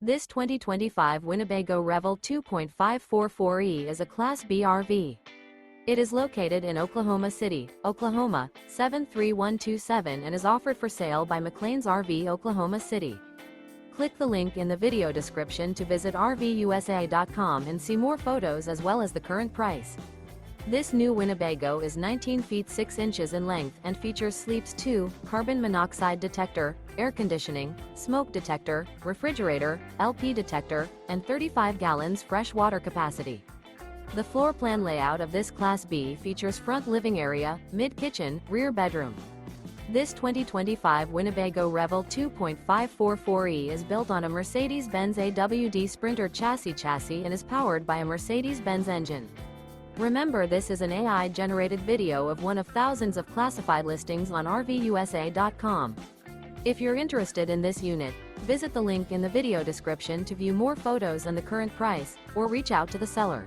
This 2025 Winnebago Revel 2.5 44E is a Class B RV. It is located in Oklahoma City, Oklahoma, 73127 and is offered for sale by McClain's RV Oklahoma City. Click the link in the video description to visit RVUSA.com and see more photos as well as the current price. This new Winnebago is 19 feet 6 inches in length and features sleeps 2, carbon monoxide detector, air conditioning, smoke detector, refrigerator, LP detector, and 35 gallons fresh water capacity. The floor plan layout of this Class B features front living area, mid-kitchen, rear bedroom. This 2025 Winnebago Revel 2.5 44E is built on a Mercedes-Benz AWD Sprinter Chassis and is powered by a Mercedes-Benz engine. Remember, this is an AI-generated video of one of thousands of classified listings on RVUSA.com. If you're interested in this unit, visit the link in the video description to view more photos and the current price, or reach out to the seller.